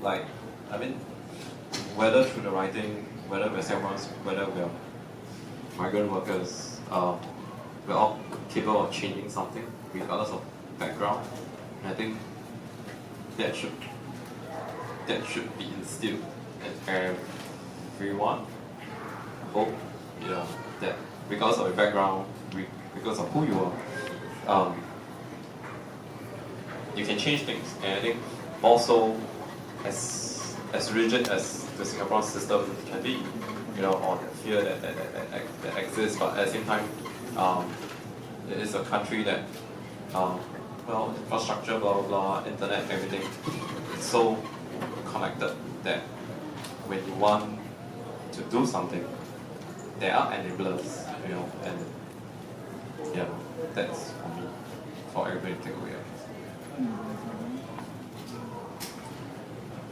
like, I mean, whether through the writing, whether we're Singaporeans, whether we're migrant workers, we're all capable of changing something, regardless of background. And I think that should be instilled in everyone. Hope, yeah, that because of your background, because of who you are, you can change things. And I think also, as rigid as the Singapore system can be, or the fear that exists, but at the same time, it is a country that, well, infrastructure, blah blah blah, internet, everything, it's so connected that when you want to do something, there are enablers, and yeah, that's for me, for everybody to take away.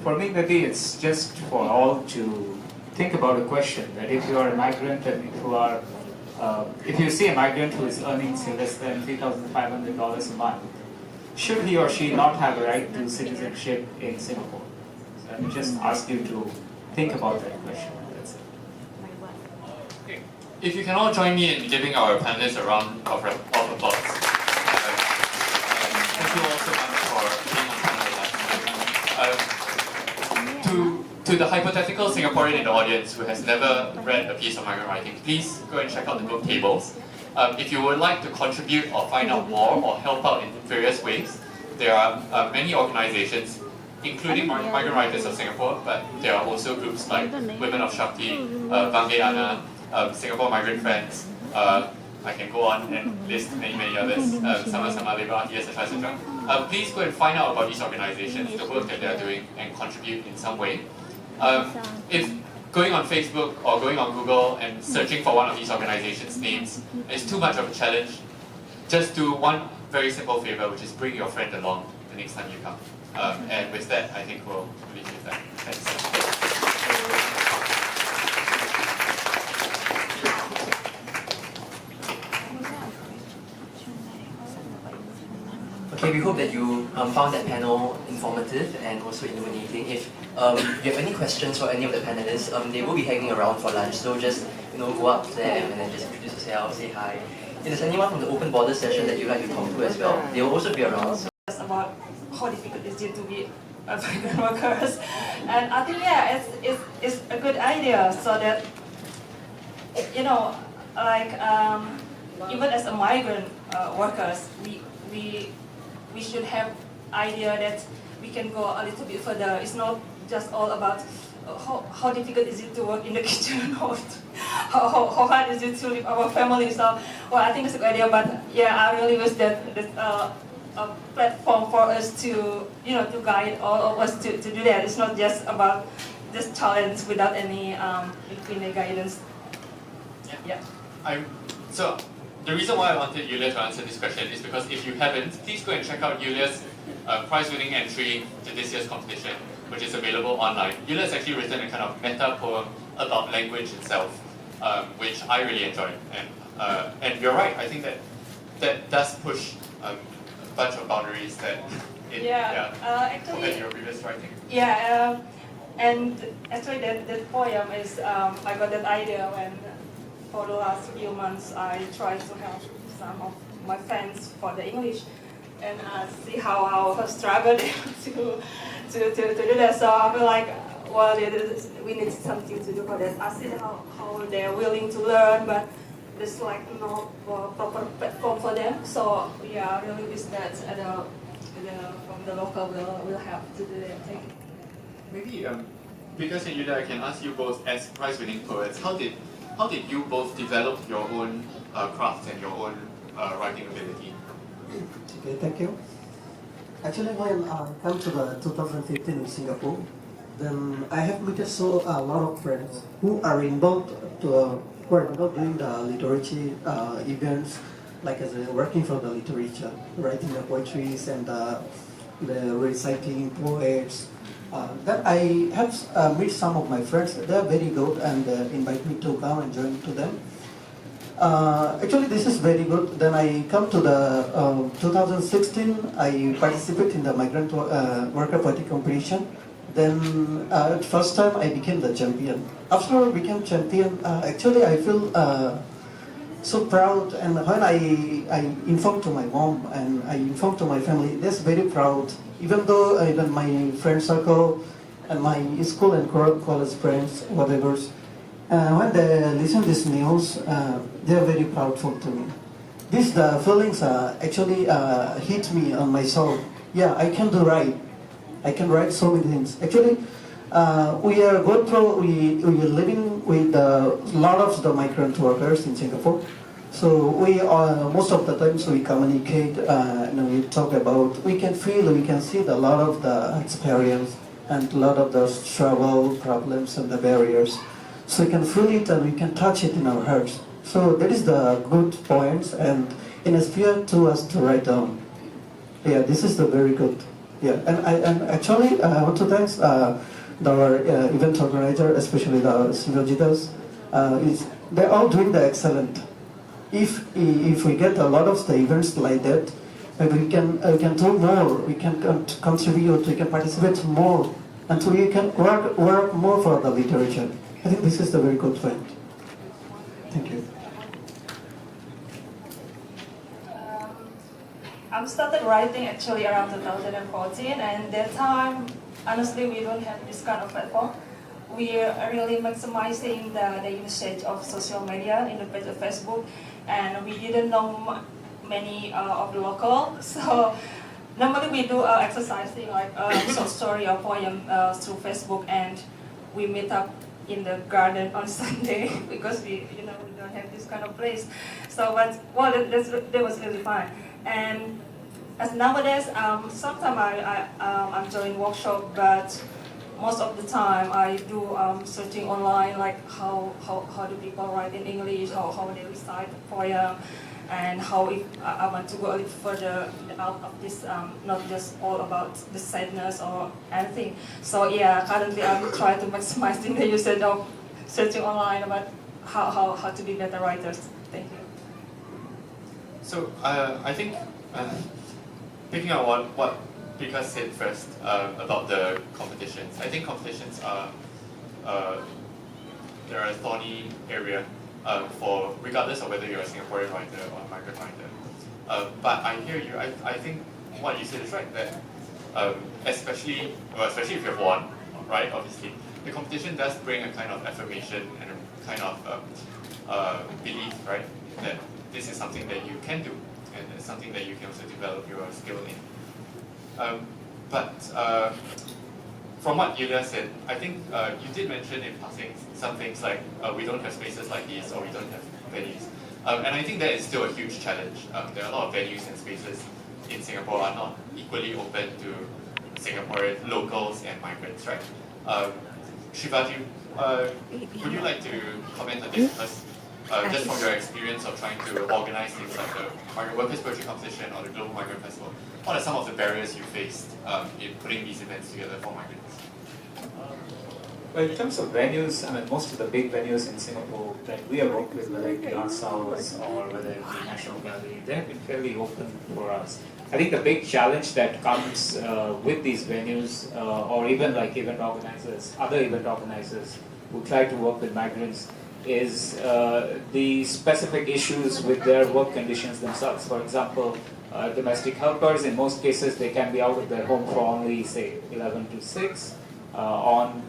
For me, maybe it's just for all to think about a question that if you are a migrant and if you see a migrant who is earning say less than $3,500 a month, should he or she not have a right to citizenship in Singapore? So let me just ask you to think about that question. That's it. Okay. If you can all join me in giving our panelists a round of applause. Thank you all so much for being on panel last night. To the hypothetical Singaporean in the audience who has never read a piece of migrant writing, please go and check out the book tables. If you would like to contribute or find out more or help out in various ways, there are many organizations, including Migrant Writers of Singapore, but there are also groups like Women of Shakti, Vangayana, Singapore Migrant Friends. I can go on and list many others, Sama-Sama Labour Party, etc. etc. Please go and find out about these organizations, the work that they are doing, and contribute in some way. If going on Facebook or going on Google and searching for one of these organizations' names is too much of a challenge, just do one very simple favor, which is bring your friend along the next time you come. And with that, I think we'll leave it there. Thanks. Okay, we hope that you found that panel informative and also illuminating. If you have any questions for any of the panelists, they will be hanging around for lunch, so just go up to them and then just introduce yourself, say hi. If there's anyone from the open border session that you'd like to talk to as well, they will also be around. So. About how difficult it is to be migrant workers, and I think it's a good idea so that even as a migrant workers, we should have idea that we can go a little bit further. It's not just all about how difficult is it to work in the kitchen, how hard is it to live our family. So, well, I think it's a good idea, but yeah, I really wish that there's a platform for us to, to guide all of us to do that. It's not just about this challenge without any guidance. Yeah. So, the reason why I wanted Yulia to answer this question is because if you haven't, please go and check out Yulia's prize-winning entry to this year's competition, which is available online. Yulia has actually written a kind of meta poem about language itself, which I really enjoyed. And you're right, I think that does push a bunch of boundaries that actually, your previous writing. Yeah, and actually that poem is, I got that idea when, for the last few months, I tried to help some of my friends for the English, and see how struggled to do that. So I feel like, well, we need something to do for that. I see how they're willing to learn, but there's like no proper platform for them. So yeah, I really wish that from the local will have to do that. Thank you. Maybe Bikas and Yulia, I can ask you both as prize-winning poets, how did you both develop your own craft and your own writing ability? Okay, thank you. Actually, when I come to the 2015 in Singapore, then I have met a lot of friends who are involved doing the literature events, like as working for the literature, writing the poetries and the reciting poets. That I have met some of my friends. They are very good and invite me to come and join to them. Actually, this is very good. Then I come to the 2016. I participate in the migrant worker poetry competition Then first time I became the champion. After I became champion, actually I feel so proud. And when I informed to my mom and I informed to my family, that's very proud. Even though even my friend circle and my school and college friends, whatever, when they listen this news, they are very proudful to me. These the feelings actually hit me on my soul. Yeah, I can do right. I can write so many things. Actually, we are going through, we are living with a lot of the migrant workers in Singapore. So we are, most of the times we communicate, we talk about, we can feel, we can see a lot of the experience and a lot of the struggle, problems and the barriers. So we can feel it and we can touch it in our hearts. So that is the good points and inspire to us to write down. Yeah, this is the very good. Yeah, and actually I want to thank our event organizer, especially the srivajif. They're all doing the excellent. If we get a lot of the events like that, maybe we can do more. We can contribute. We can participate more, and so we can work more for the literature. I think this is the very good point. Thank you. I started writing actually around 2014, and that time, honestly, we don't have this kind of platform. We are really maximizing the usage of social media in the page of Facebook, and we didn't know many of the local. So normally we do exercising like short story or poem through Facebook, and we meet up in the garden on Sunday because we don't have this kind of place. So but well, that was really fun. And as nowadays, sometimes I'm doing workshop, but most of the time I do searching online, like how do people write in English, how they recite the poem, and how if I want to go a little further out of this, not just all about the sadness or anything. So yeah, currently I'm trying to maximize the usage of searching online about how to be better writers. Thank you. So I think picking up on what Bikas said first about the competitions, I think competitions are they're a thorny area for regardless of whether you're a Singaporean writer or a migrant writer. But I hear you. I think what you said is right, that especially if you've won, right? Obviously, the competition does bring a kind of affirmation and a kind of belief, right? That this is something that you can do, and it's something that you can also develop your skill in. But from what Yulia said, I think you did mention in passing some things like we don't have spaces like these, or we don't have venues. And I think that is still a huge challenge. There are a lot of venues and spaces in Singapore are not equally open to Singaporean locals and migrants, right? Srivajif, would you like to comment on this? Because just from your experience of trying to organize things like the Migrant Workers Poetry Competition or the Global Migrant Festival, what are some of the barriers you faced in putting these events together for migrants? Well, in terms of venues, I mean, most of the big venues in Singapore that we have worked with, whether it be Arts House or whether it be National Gallery, they have been fairly open for us. I think the big challenge that comes with these venues, or even like event organizers, other event organizers who try to work with migrants, is the specific issues with their work conditions themselves. For example, domestic helpers, in most cases, they can be out of their home for only, say, 11 to 6 on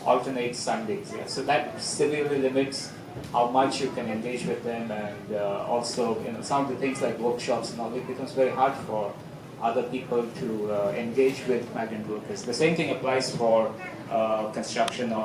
alternate Sundays. Yeah. So that severely limits how much you can engage with them, and also, some of the things like workshops and all, it becomes very hard for other people to engage with migrant workers. The same thing applies for construction or